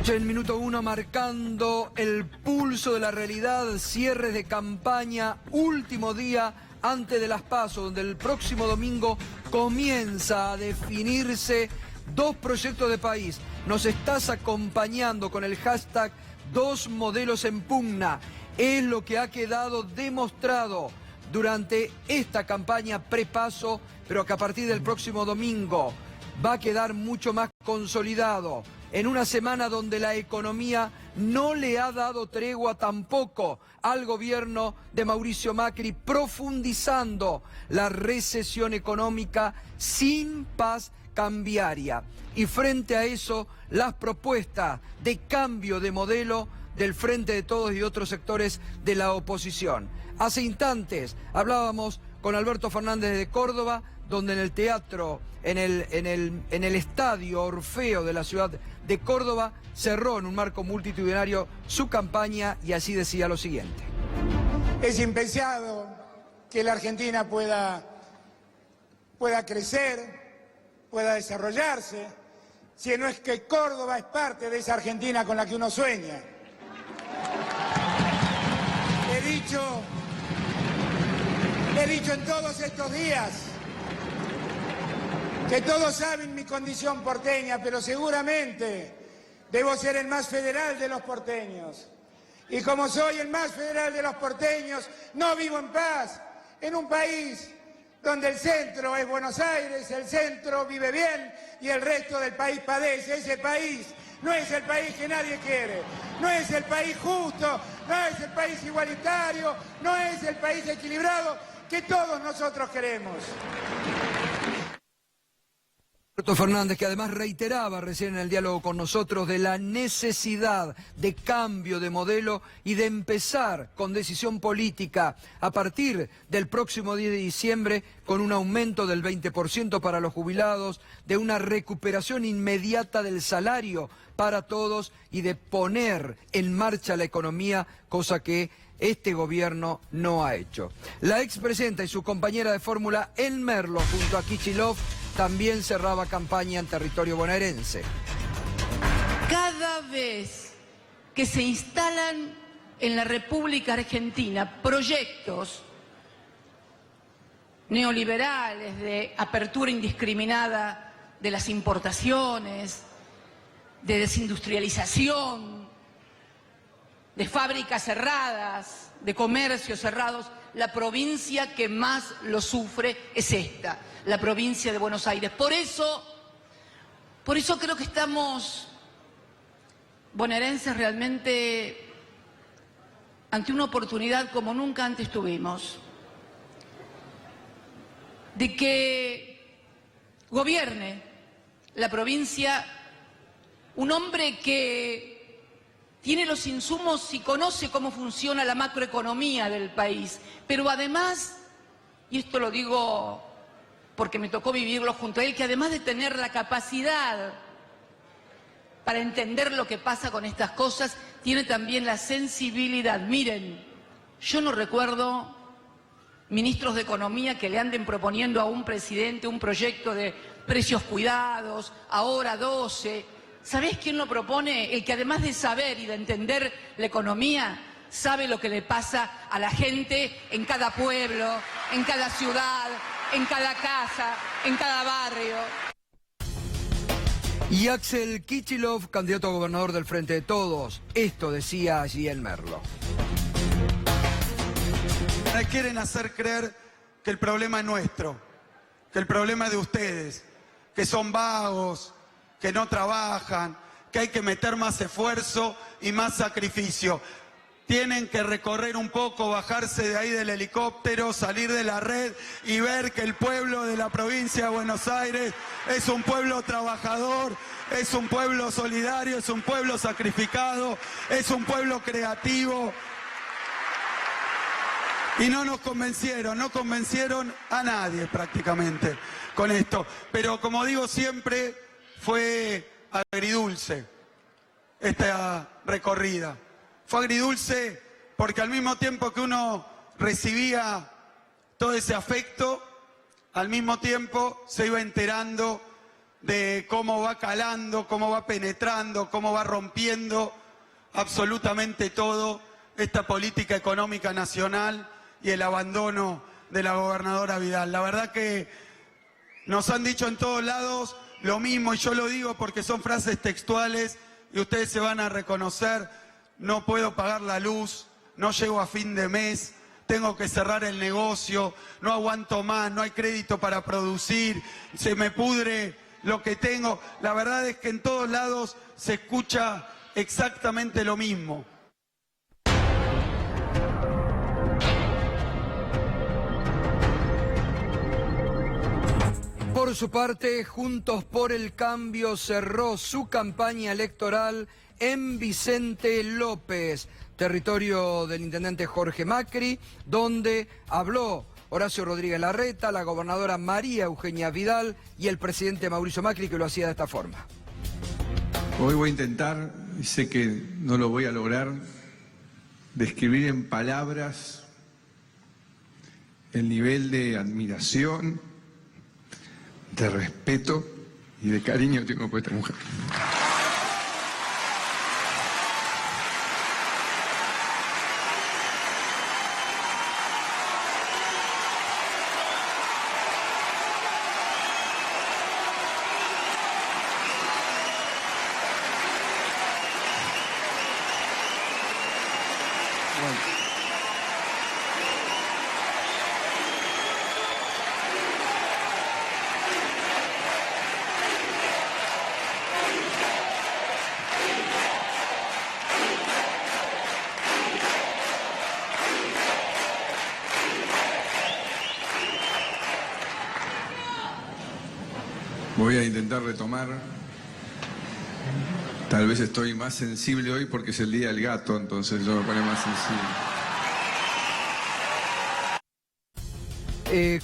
El minuto 1 marcando el pulso de la realidad, cierres de campaña, último día antes de las PASO, donde el próximo domingo comienza a definirse dos proyectos de país. Nos estás acompañando con el hashtag 2 modelos en pugna. Es lo que ha quedado demostrado durante esta campaña pre-PASO, pero que a partir del próximo domingo va a quedar mucho más consolidado. En una semana donde la economía no le ha dado tregua tampoco al gobierno de Mauricio Macri, profundizando la recesión económica sin paz cambiaria. Y frente a eso, las propuestas de cambio de modelo del Frente de Todos y otros sectores de la oposición. Hace instantes hablábamos con Alberto Fernández de Córdoba, donde en el teatro, en el estadio Orfeo de la ciudad de Córdoba, cerró en un marco multitudinario su campaña y así decía lo siguiente. Es impensado que la Argentina pueda crecer, pueda desarrollarse, si no es que Córdoba es parte de esa Argentina con la que uno sueña. He dicho en todos estos días que todos saben mi condición porteña, pero seguramente debo ser el más federal de los porteños. Y como soy el más federal de los porteños, no vivo en paz en un país donde el centro es Buenos Aires, el centro vive bien y el resto del país padece. Ese país no es el país que nadie quiere, no es el país justo, no es el país igualitario, no es el país equilibrado que todos nosotros queremos. Alberto Fernández, que además reiteraba recién en el diálogo con nosotros de la necesidad de cambio de modelo y de empezar con decisión política a partir del próximo 10 de diciembre con un aumento del 20% para los jubilados, de una recuperación inmediata del salario para todos y de poner en marcha la economía, cosa que este gobierno no ha hecho. La expresidenta y su compañera de fórmula, El Merlo, junto a Kicillof, también cerraba campaña en territorio bonaerense. Cada vez que se instalan en la República Argentina proyectos neoliberales de apertura indiscriminada de las importaciones, de desindustrialización, de fábricas cerradas, de comercios cerrados, la provincia que más lo sufre es esta, la provincia de Buenos Aires. Por eso creo que estamos, bonaerenses, realmente ante una oportunidad como nunca antes tuvimos, de que gobierne la provincia un hombre que tiene los insumos y conoce cómo funciona la macroeconomía del país, pero además, y esto lo digo porque me tocó vivirlo junto a él, que además de tener la capacidad para entender lo que pasa con estas cosas, tiene también la sensibilidad. Miren, yo no recuerdo ministros de Economía que le anden proponiendo a un presidente un proyecto de precios cuidados, ahora 12... ¿Sabés quién lo propone? El que además de saber y de entender la economía, sabe lo que le pasa a la gente en cada pueblo, en cada ciudad, en cada casa, en cada barrio. Y Axel Kicillof, candidato a gobernador del Frente de Todos. Esto decía allí El Merlo. Quieren hacer creer que el problema es nuestro, que el problema es de ustedes, que son vagos, que no trabajan, que hay que meter más esfuerzo y más sacrificio. Tienen que recorrer un poco, bajarse de ahí del helicóptero, salir de la red y ver que el pueblo de la provincia de Buenos Aires es un pueblo trabajador, es un pueblo solidario, es un pueblo sacrificado, es un pueblo creativo. Y no nos convencieron, no convencieron a nadie prácticamente con esto. Pero como digo siempre, fue agridulce esta recorrida. Fue agridulce porque al mismo tiempo que uno recibía todo ese afecto, al mismo tiempo se iba enterando de cómo va calando, cómo va penetrando, cómo va rompiendo absolutamente todo esta política económica nacional y el abandono de la gobernadora Vidal. La verdad que nos han dicho en todos lados lo mismo, y yo lo digo porque son frases textuales y ustedes se van a reconocer: no puedo pagar la luz, no llego a fin de mes, tengo que cerrar el negocio, no aguanto más, no hay crédito para producir, se me pudre lo que tengo. La verdad es que en todos lados se escucha exactamente lo mismo. Por su parte, Juntos por el Cambio cerró su campaña electoral en Vicente López, territorio del intendente Jorge Macri, donde habló Horacio Rodríguez Larreta, la gobernadora María Eugenia Vidal y el presidente Mauricio Macri, que lo hacía de esta forma. Hoy voy a intentar, y sé que no lo voy a lograr, describir en palabras el nivel de admiración, de respeto y de cariño que tengo por esta mujer. Voy a intentar retomar. Tal vez estoy más sensible hoy porque es el día del gato, entonces yo me pone más sensible.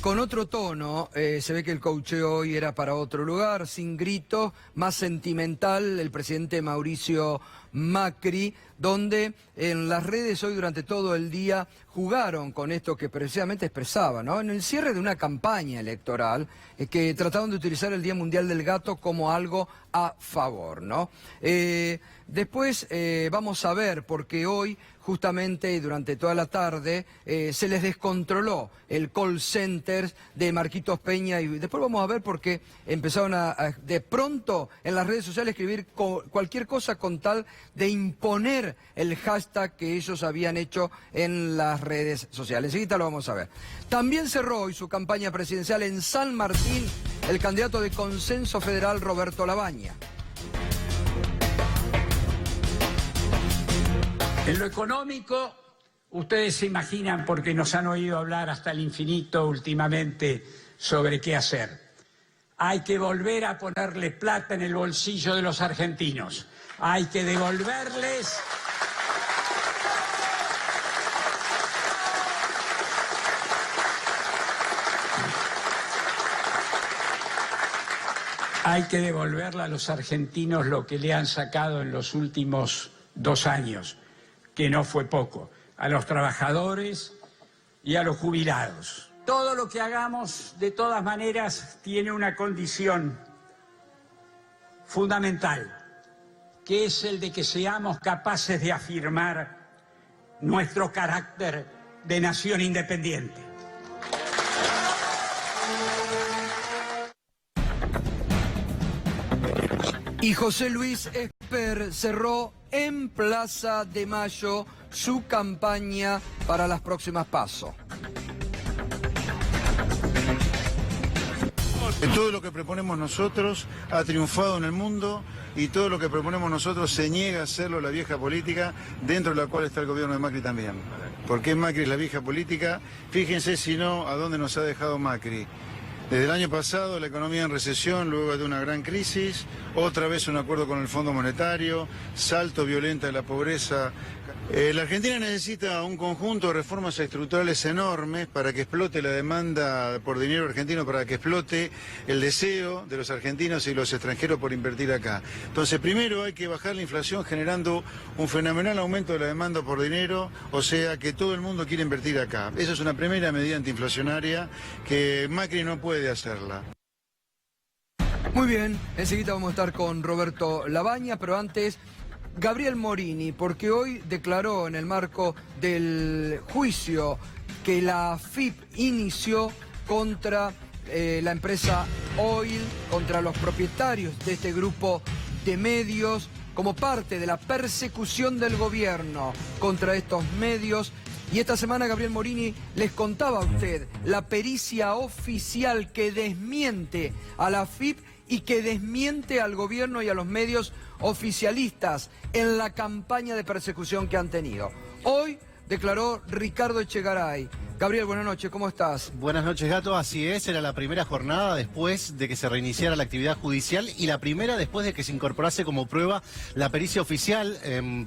Con otro tono, se ve que el coacheo hoy era para otro lugar, sin gritos, más sentimental, el presidente Mauricio Macri, donde en las redes hoy durante todo el día jugaron con esto que precisamente expresaba, ¿no? En el cierre de una campaña electoral, que trataron de utilizar el Día Mundial del Gato como algo a favor, ¿no? Después vamos a ver, porque hoy justamente durante toda la tarde se les descontroló el call center de Marquitos Peña, y después vamos a ver por qué empezaron a de pronto en las redes sociales escribir cualquier cosa con tal de imponer el hashtag que ellos habían hecho en las redes sociales. Enseguida lo vamos a ver. También cerró hoy su campaña presidencial en San Martín el candidato de Consenso Federal Roberto Labaña. En lo económico, ustedes se imaginan, porque nos han oído hablar hasta el infinito últimamente sobre qué hacer. Hay que volver a ponerle plata en el bolsillo de los argentinos. Hay que devolverles a los argentinos lo que le han sacado en los últimos 2 años, que no fue poco, a los trabajadores y a los jubilados. Todo lo que hagamos, de todas maneras, tiene una condición fundamental, que es el de que seamos capaces de afirmar nuestro carácter de nación independiente. Y José Luis Esper cerró en Plaza de Mayo su campaña para las próximas PASO. Todo lo que proponemos nosotros ha triunfado en el mundo, y todo lo que proponemos nosotros se niega a hacerlo la vieja política, dentro de la cual está el gobierno de Macri también. ¿Por qué Macri es la vieja política? Fíjense si no a dónde nos ha dejado Macri. Desde el año pasado la economía en recesión, luego de una gran crisis, otra vez un acuerdo con el Fondo Monetario, salto violento de la pobreza. La Argentina necesita un conjunto de reformas estructurales enormes para que explote la demanda por dinero argentino, para que explote el deseo de los argentinos y los extranjeros por invertir acá. Entonces, primero hay que bajar la inflación generando un fenomenal aumento de la demanda por dinero, o sea que todo el mundo quiere invertir acá. Esa es una primera medida antiinflacionaria que Macri no puede hacerla. Muy bien, enseguida vamos a estar con Roberto Labaña, pero antes Gabriel Morini, porque hoy declaró en el marco del juicio que la AFIP inició contra la empresa Oil, contra los propietarios de este grupo de medios, como parte de la persecución del gobierno contra estos medios. Y esta semana Gabriel Morini les contaba a usted la pericia oficial que desmiente a la AFIP y que desmiente al gobierno y a los medios oficialistas en la campaña de persecución que han tenido. Hoy declaró Ricardo Echegaray. Gabriel, buenas noches, ¿cómo estás? Buenas noches, Gato. Así es, era la primera jornada después de que se reiniciara la actividad judicial y la primera después de que se incorporase como prueba la pericia oficial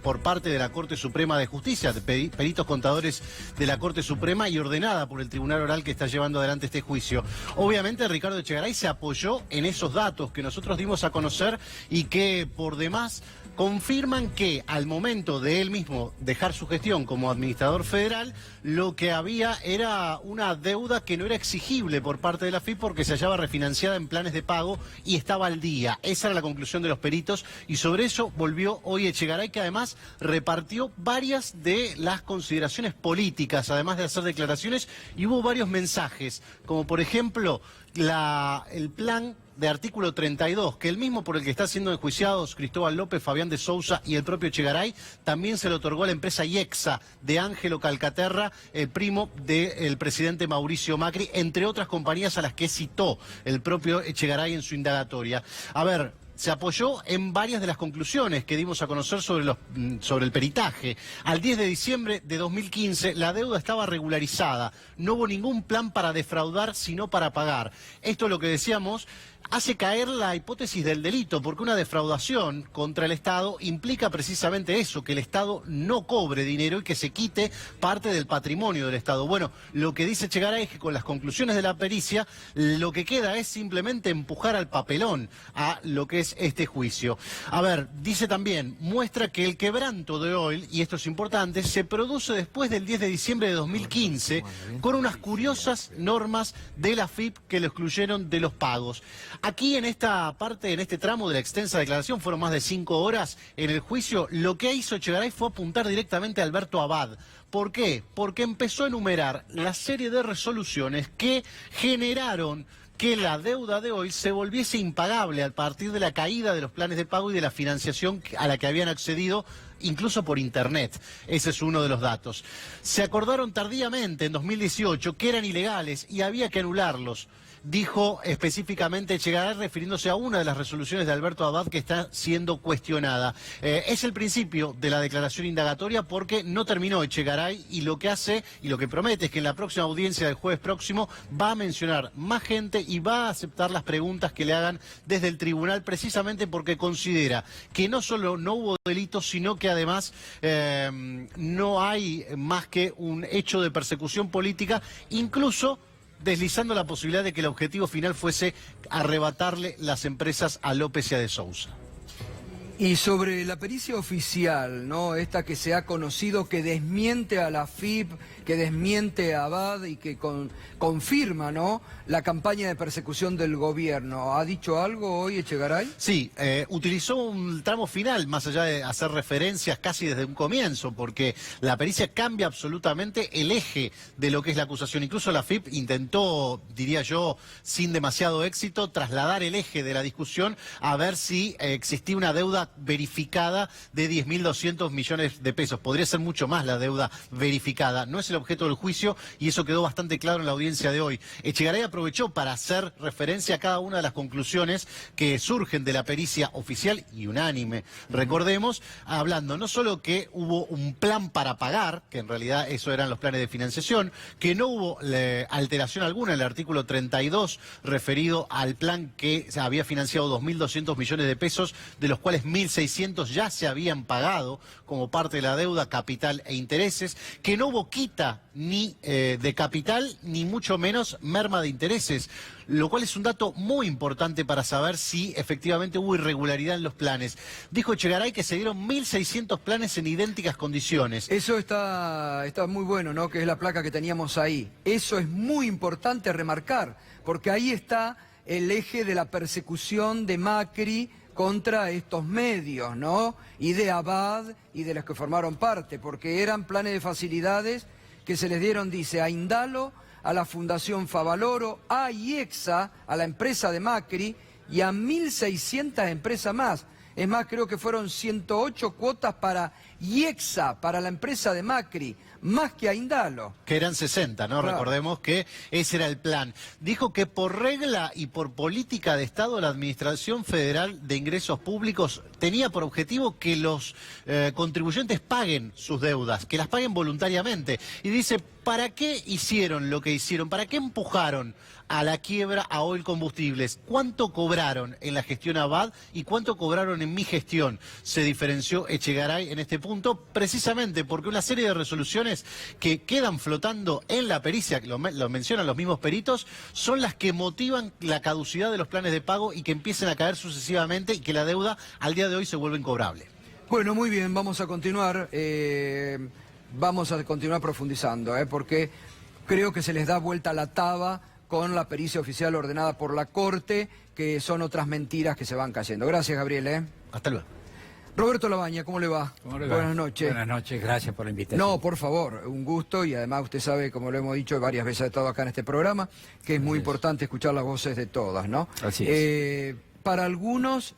por parte de la Corte Suprema de Justicia, de peritos contadores de la Corte Suprema y ordenada por el Tribunal Oral que está llevando adelante este juicio. Obviamente, Ricardo Echegaray se apoyó en esos datos que nosotros dimos a conocer y que, por demás, confirman que al momento de él mismo dejar su gestión como administrador federal, lo que había era una deuda que no era exigible por parte de la AFIP porque se hallaba refinanciada en planes de pago y estaba al día. Esa era la conclusión de los peritos y sobre eso volvió hoy Echegaray, que además repartió varias de las consideraciones políticas, además de hacer declaraciones, y hubo varios mensajes, como por ejemplo el plan de artículo 32, que el mismo por el que están siendo enjuiciados Cristóbal López, Fabián de Sousa y el propio Echegaray, también se le otorgó a la empresa IEXA de Ángelo Calcaterra, el primo del presidente Mauricio Macri, entre otras compañías a las que citó el propio Echegaray en su indagatoria. A ver, se apoyó en varias de las conclusiones que dimos a conocer sobre el peritaje. Al 10 de diciembre de 2015, la deuda estaba regularizada. No hubo ningún plan para defraudar, sino para pagar. Esto es lo que decíamos. Hace caer la hipótesis del delito, porque una defraudación contra el Estado implica precisamente eso, que el Estado no cobre dinero y que se quite parte del patrimonio del Estado. Bueno, lo que dice Echegaray es que con las conclusiones de la pericia, lo que queda es simplemente empujar al papelón a lo que es este juicio. A ver, dice también, muestra que el quebranto de Oil, y esto es importante, se produce después del 10 de diciembre de 2015, con unas curiosas normas de la AFIP que lo excluyeron de los pagos. Aquí en esta parte, en este tramo de la extensa declaración, fueron más de 5 horas en el juicio, lo que hizo Echegaray fue apuntar directamente a Alberto Abad. ¿Por qué? Porque empezó a enumerar la serie de resoluciones que generaron que la deuda de hoy se volviese impagable a partir de la caída de los planes de pago y de la financiación a la que habían accedido incluso por Internet. Ese es uno de los datos. Se acordaron tardíamente, en 2018, que eran ilegales y había que anularlos. Dijo específicamente Echegaray refiriéndose a una de las resoluciones de Alberto Abad que está siendo cuestionada. Es el principio de la declaración indagatoria porque no terminó Echegaray y lo que hace y lo que promete es que en la próxima audiencia del jueves próximo va a mencionar más gente y va a aceptar las preguntas que le hagan desde el tribunal, precisamente porque considera que no solo no hubo delitos, sino que además no hay más que un hecho de persecución política, incluso deslizando la posibilidad de que el objetivo final fuese arrebatarle las empresas a López y a de Sousa. Y sobre la pericia oficial, ¿no? Esta que se ha conocido, que desmiente a la AFIP, que desmiente a Abad y que confirma, ¿no?, la campaña de persecución del gobierno. ¿Ha dicho algo hoy Echegaray? Sí, utilizó un tramo final, más allá de hacer referencias casi desde un comienzo, porque la pericia cambia absolutamente el eje de lo que es la acusación. Incluso la AFIP intentó, diría yo, sin demasiado éxito, trasladar el eje de la discusión a ver si existía una deuda verificada de 10.200 millones de pesos. Podría ser mucho más la deuda verificada. No es el objeto del juicio y eso quedó bastante claro en la audiencia de hoy. Echegaray aprovechó para hacer referencia a cada una de las conclusiones que surgen de la pericia oficial y unánime. Recordemos, hablando no solo que hubo un plan para pagar, que en realidad eso eran los planes de financiación, que no hubo alteración alguna en el artículo 32 referido al plan que había financiado 2.200 millones de pesos, de los cuales 1.600 ya se habían pagado como parte de la deuda, capital e intereses, que no hubo quita ni de capital, ni mucho menos merma de intereses, lo cual es un dato muy importante para saber si efectivamente hubo irregularidad en los planes. Dijo Echegaray que se dieron 1.600 planes en idénticas condiciones. Eso está muy bueno, ¿no?, que es la placa que teníamos ahí. Eso es muy importante remarcar, porque ahí está el eje de la persecución de Macri contra estos medios, ¿no? Y de Abad y de los que formaron parte, porque eran planes de facilidades que se les dieron, dice, a Indalo, a la Fundación Favaloro, a IEXA, a la empresa de Macri, y a 1.600 empresas más. Es más, creo que fueron 108 cuotas para IEXA, para la empresa de Macri, más que a Indalo. Que eran 60, ¿no? Claro. Recordemos que ese era el plan. Dijo que por regla y por política de Estado, la Administración Federal de Ingresos Públicos tenía por objetivo que los contribuyentes paguen sus deudas, que las paguen voluntariamente. Y dice, ¿para qué hicieron lo que hicieron? ¿Para qué empujaron a la quiebra a Oil Combustibles? ¿Cuánto cobraron en la gestión Abad y cuánto cobraron en mi gestión? Se diferenció Echegaray en este punto, precisamente porque una serie de resoluciones que quedan flotando en la pericia, que lo mencionan los mismos peritos, son las que motivan la caducidad de los planes de pago y que empiecen a caer sucesivamente y que la deuda al día de hoy se vuelve incobrable. Bueno, muy bien, vamos a continuar profundizando, porque creo que se les da vuelta la taba con la pericia oficial ordenada por la Corte, que son otras mentiras que se van cayendo. Gracias, Gabriel. Hasta luego. Roberto Labaña, ¿cómo le va? ¿Cómo le va? Buenas noches. Buenas noches, gracias por la invitación. No, por favor, un gusto, y además usted sabe, como lo hemos dicho varias veces, ha estado acá en este programa, que es muy importante escuchar las voces de todas, ¿no? Así es. Para algunos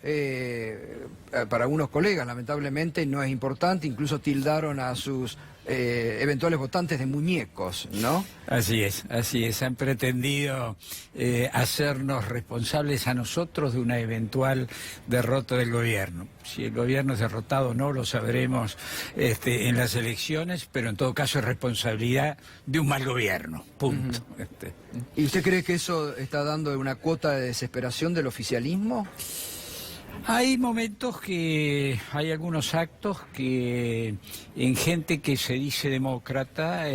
colegas, lamentablemente, no es importante, incluso tildaron a sus eventuales votantes de muñecos, ¿no? Así es. Han pretendido hacernos responsables a nosotros de una eventual derrota del gobierno. Si el gobierno es derrotado o no, lo sabremos en las elecciones, pero en todo caso es responsabilidad de un mal gobierno, punto. ¿Y usted cree que eso está dando una cuota de desesperación del oficialismo? Hay momentos que hay algunos actos que en gente que se dice demócrata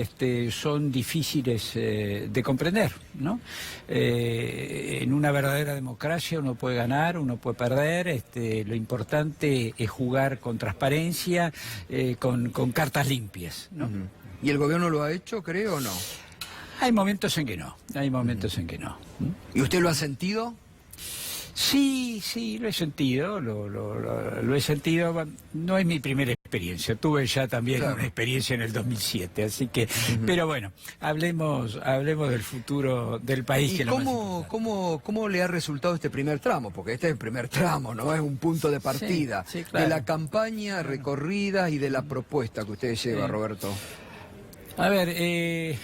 son difíciles de comprender, ¿no? En una verdadera democracia uno puede ganar, uno puede perder, lo importante es jugar con transparencia, con cartas limpias, ¿no? ¿Y el gobierno lo ha hecho, creo, o no? Hay momentos en que no, ¿Y usted lo ha sentido? Sí, lo he sentido, lo he sentido. No es mi primera experiencia, tuve ya también una experiencia en el 2007, así que, pero bueno, hablemos del futuro del país. ¿Y cómo le ha resultado este primer tramo? Porque este es el primer tramo, ¿no? Es un punto de partida sí, claro, de la campaña recorrida y de la propuesta que usted lleva, Roberto. A ver,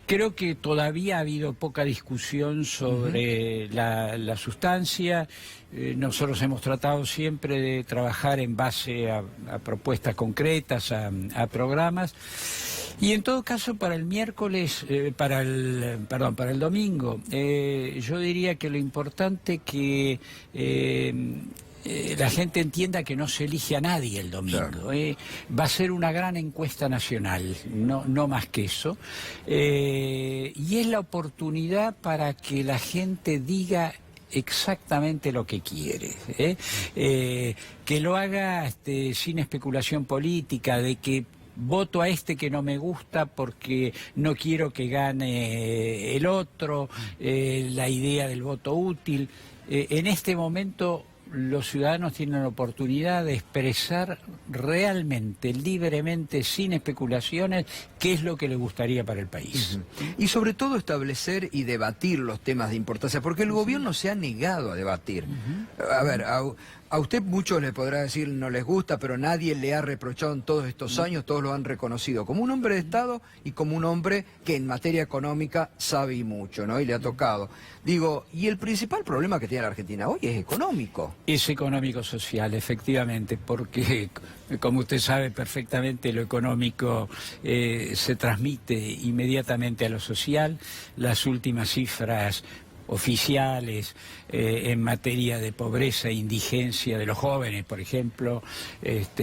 creo que todavía ha habido poca discusión sobre la sustancia. Nosotros hemos tratado siempre de trabajar en base a propuestas concretas, a programas. Y en todo caso, para el miércoles, para el domingo, yo diría que lo importante que la gente entienda que no se elige a nadie el domingo. Claro. Va a ser una gran encuesta nacional, no más que eso. Y es la oportunidad para que la gente diga exactamente lo que quiere, que lo haga sin especulación política, de que voto a este que no me gusta porque no quiero que gane el otro, la idea del voto útil. En este momento los ciudadanos tienen la oportunidad de expresar realmente, libremente, sin especulaciones, qué es lo que les gustaría para el país. Y sobre todo establecer y debatir los temas de importancia, porque el gobierno se ha negado a debatir. A ver, a usted muchos le podrá decir no les gusta, pero nadie le ha reprochado en todos estos años, todos lo han reconocido como un hombre de Estado y como un hombre que en materia económica sabe y mucho, ¿no? Y le ha tocado. Digo, y el principal problema que tiene la Argentina hoy es económico. Es económico-social, efectivamente, porque, como usted sabe perfectamente, lo económico se transmite inmediatamente a lo social. Las últimas cifras oficiales en materia de pobreza e indigencia de los jóvenes, por ejemplo,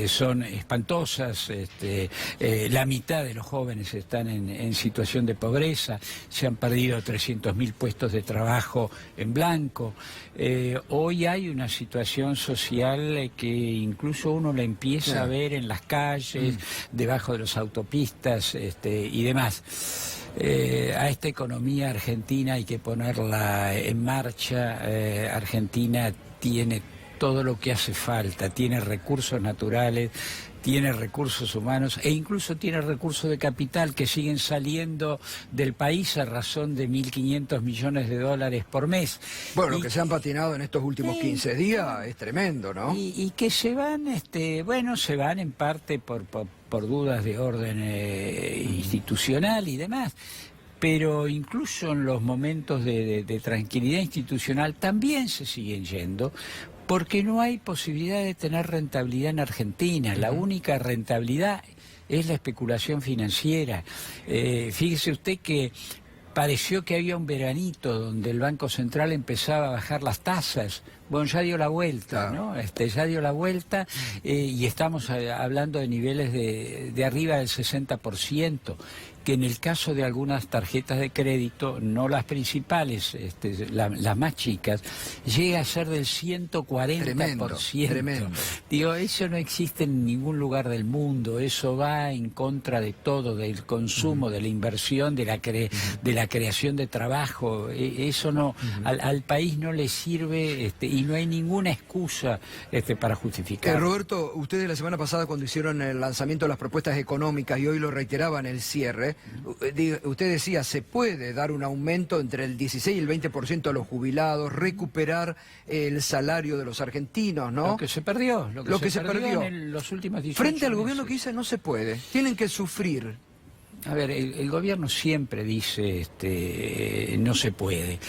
son espantosas. La mitad de los jóvenes están en situación de pobreza, se han perdido 300.000 puestos de trabajo en blanco. Hoy hay una situación social que incluso uno la empieza a ver en las calles, debajo de las autopistas y demás. A esta economía argentina hay que ponerla en marcha. Argentina tiene todo lo que hace falta, tiene recursos naturales, tiene recursos humanos e incluso tiene recursos de capital que siguen saliendo del país a razón de 1.500 millones de dólares por mes. Bueno, lo que se han patinado en estos últimos 15 días es tremendo, ¿no? Y que se van, bueno, se van en parte por dudas de orden institucional y demás. Pero incluso en los momentos de tranquilidad institucional también se siguen yendo, porque no hay posibilidad de tener rentabilidad en Argentina. La única rentabilidad es la especulación financiera. Fíjese usted que pareció que había un veranito donde el Banco Central empezaba a bajar las tasas. Bueno, ya dio la vuelta, ¿no? Ya dio la vuelta y estamos hablando de niveles de arriba del 60%. Que en el caso de algunas tarjetas de crédito, no las principales, las más chicas, llega a ser del 140%. Tremendo. Digo, eso no existe en ningún lugar del mundo, eso va en contra de todo, del consumo, de la inversión, de la creación de trabajo. Eso no, al país no le sirve y no hay ninguna excusa para justificar. Roberto, ustedes la semana pasada cuando hicieron el lanzamiento de las propuestas económicas y hoy lo reiteraban en el cierre, usted decía, se puede dar un aumento entre el 16 y el 20% a los jubilados, recuperar el salario de los argentinos, ¿no? Lo que se perdió, lo que se perdió en los últimos 18 Frente al meses. gobierno que dice no se puede, tienen que sufrir. A ver, el gobierno siempre dice no se puede.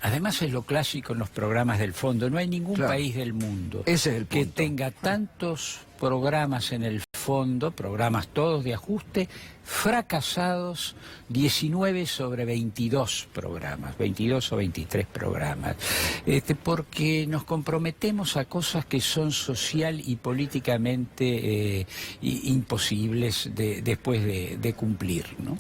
Además es lo clásico en los programas del fondo. No hay ningún país del mundo Ese es el que punto. tenga tantos programas en el fondo, programas todos de ajuste, fracasados 19 sobre 22 programas, 22 o 23 programas, porque nos comprometemos a cosas que son social y políticamente imposibles después de cumplir, ¿no?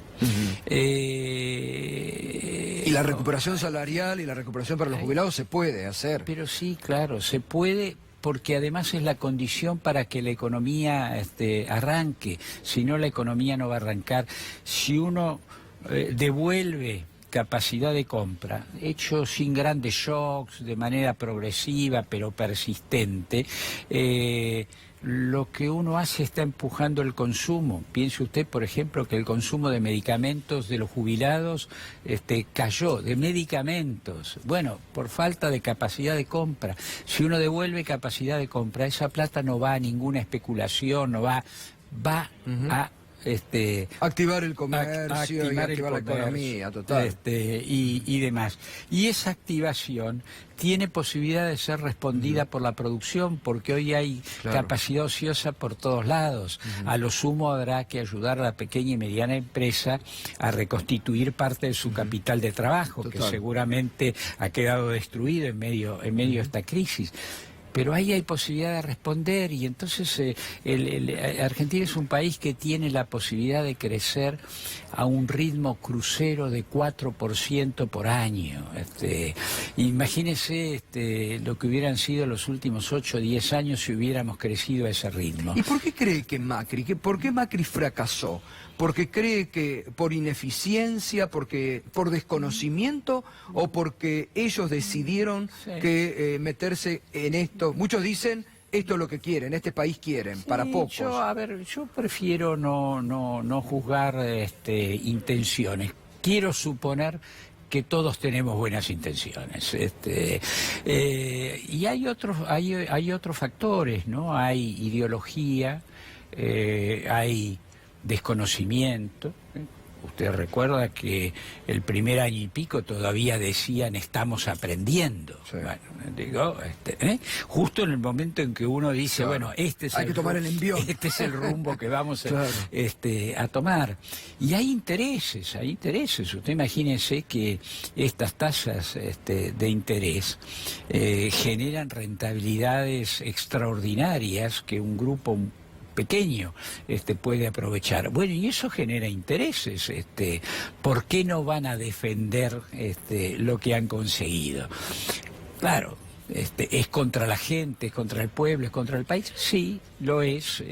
Y la recuperación salarial y la recuperación para los jubilados se puede hacer. Pero sí, claro, se puede, porque además es la condición para que la economía arranque. Si no, la economía no va a arrancar. Si uno devuelve capacidad de compra, hecho sin grandes shocks, de manera progresiva pero persistente, lo que uno hace está empujando el consumo. Piense usted, por ejemplo, que el consumo de medicamentos de los jubilados cayó, de medicamentos. Bueno, por falta de capacidad de compra. Si uno devuelve capacidad de compra, esa plata no va a ninguna especulación, no va a activar el comercio, activar la economía, total. Y demás. Y esa activación tiene posibilidad de ser respondida por la producción, porque hoy hay capacidad ociosa por todos lados. A lo sumo habrá que ayudar a la pequeña y mediana empresa a reconstituir parte de su capital de trabajo, que seguramente ha quedado destruido en medio de esta crisis. Pero ahí hay posibilidad de responder y entonces Argentina es un país que tiene la posibilidad de crecer a un ritmo crucero de 4% por año. Imagínese lo que hubieran sido los últimos 8 o 10 años si hubiéramos crecido a ese ritmo. ¿Y por qué cree que por qué Macri fracasó? ¿Porque cree que por ineficiencia, por desconocimiento o porque ellos decidieron que meterse en esto? Muchos dicen, esto es lo que quieren, este país quieren, para pocos. Yo prefiero no juzgar intenciones. Quiero suponer que todos tenemos buenas intenciones. Y hay otros factores, ¿no? Hay ideología, hay desconocimiento. Usted recuerda que el primer año y pico todavía decían estamos aprendiendo. Bueno, digo, justo en el momento en que uno dice, bueno, hay que tomar el envión. Este es el rumbo que vamos a tomar. Y hay intereses. Usted imagínese que estas tasas de interés generan rentabilidades extraordinarias que un grupo pequeño puede aprovechar. Bueno, y eso genera intereses. ¿Por qué no van a defender lo que han conseguido? Claro, ¿Es contra la gente, es contra el pueblo, es contra el país? Sí, lo es,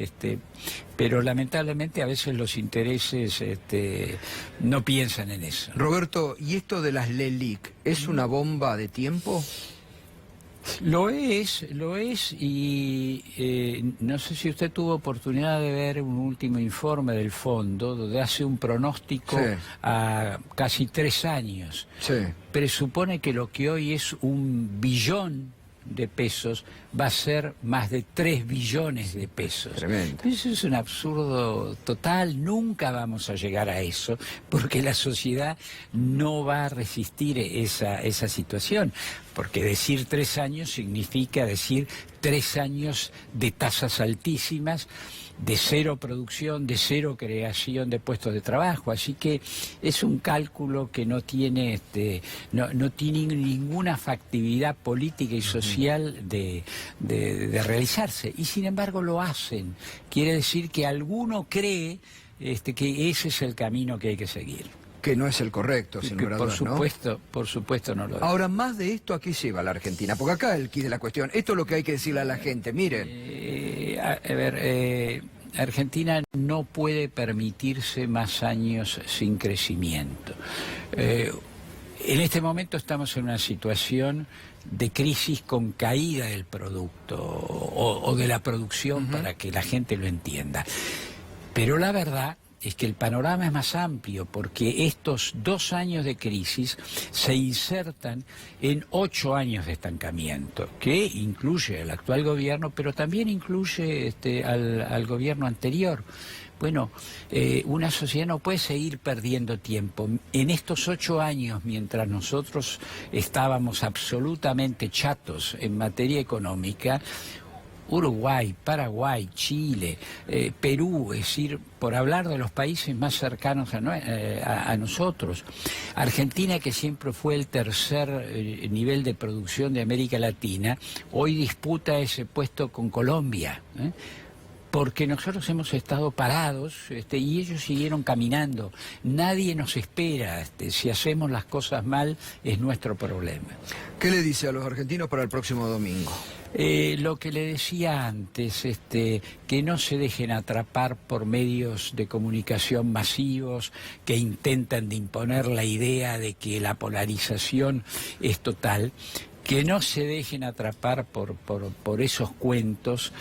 pero lamentablemente a veces los intereses no piensan en eso. Roberto, ¿y esto de las LELIC es una bomba de tiempo? Lo es, y no sé si usted tuvo oportunidad de ver un último informe del fondo, donde hace un pronóstico a casi 3 años. Sí. Presupone que lo que hoy es 1 billón de pesos va a ser más de 3 billones de pesos. Tremendo. Eso es un absurdo total, nunca vamos a llegar a eso, porque la sociedad no va a resistir esa situación, porque decir 3 años significa decir 3 años de tasas altísimas, de cero producción, de cero creación de puestos de trabajo, así que es un cálculo que no tiene no tiene ninguna factibilidad política y social de realizarse, y sin embargo lo hacen. Quiere decir que alguno cree que ese es el camino que hay que seguir. Que no es el correcto, sin lugar a dudas, ¿no? Por supuesto no lo es. Ahora, más de esto, ¿a qué lleva la Argentina? Porque acá el quid de la cuestión, esto es lo que hay que decirle a la gente, miren. Argentina no puede permitirse más años sin crecimiento. En este momento estamos en una situación de crisis con caída del producto o de la producción, para que la gente lo entienda. Pero la verdad es que el panorama es más amplio, porque estos 2 años de crisis se insertan en 8 años de estancamiento, que incluye al actual gobierno, pero también incluye al gobierno anterior. Bueno, una sociedad no puede seguir perdiendo tiempo. En estos 8 años, mientras nosotros estábamos absolutamente chatos en materia económica, Uruguay, Paraguay, Chile, Perú, es decir, por hablar de los países más cercanos a nosotros. Argentina, que siempre fue el tercer nivel de producción de América Latina, hoy disputa ese puesto con Colombia, porque nosotros hemos estado parados y ellos siguieron caminando. Nadie nos espera. Si hacemos las cosas mal, es nuestro problema. ¿Qué le dice a los argentinos para el próximo domingo? Lo que le decía antes, que no se dejen atrapar por medios de comunicación masivos que intentan de imponer la idea de que la polarización es total, que no se dejen atrapar por esos cuentos,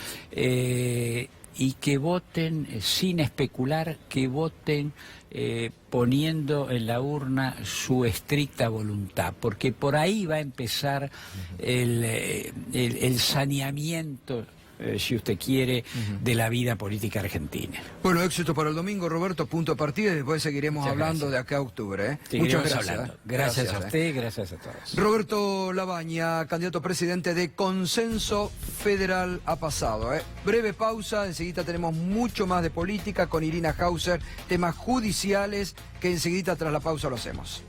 y que voten sin especular, que voten poniendo en la urna su estricta voluntad, porque por ahí va a empezar el saneamiento, si usted quiere, de la vida política argentina. Bueno, éxito para el domingo, Roberto, punto de partida, y después seguiremos hablando de acá a octubre. Muchas gracias. Hablando. Gracias a usted, gracias a todos. Roberto Labaña, candidato a presidente de Consenso Federal, ha pasado. Breve pausa, enseguida tenemos mucho más de política con Irina Hauser, temas judiciales que enseguida tras la pausa lo hacemos.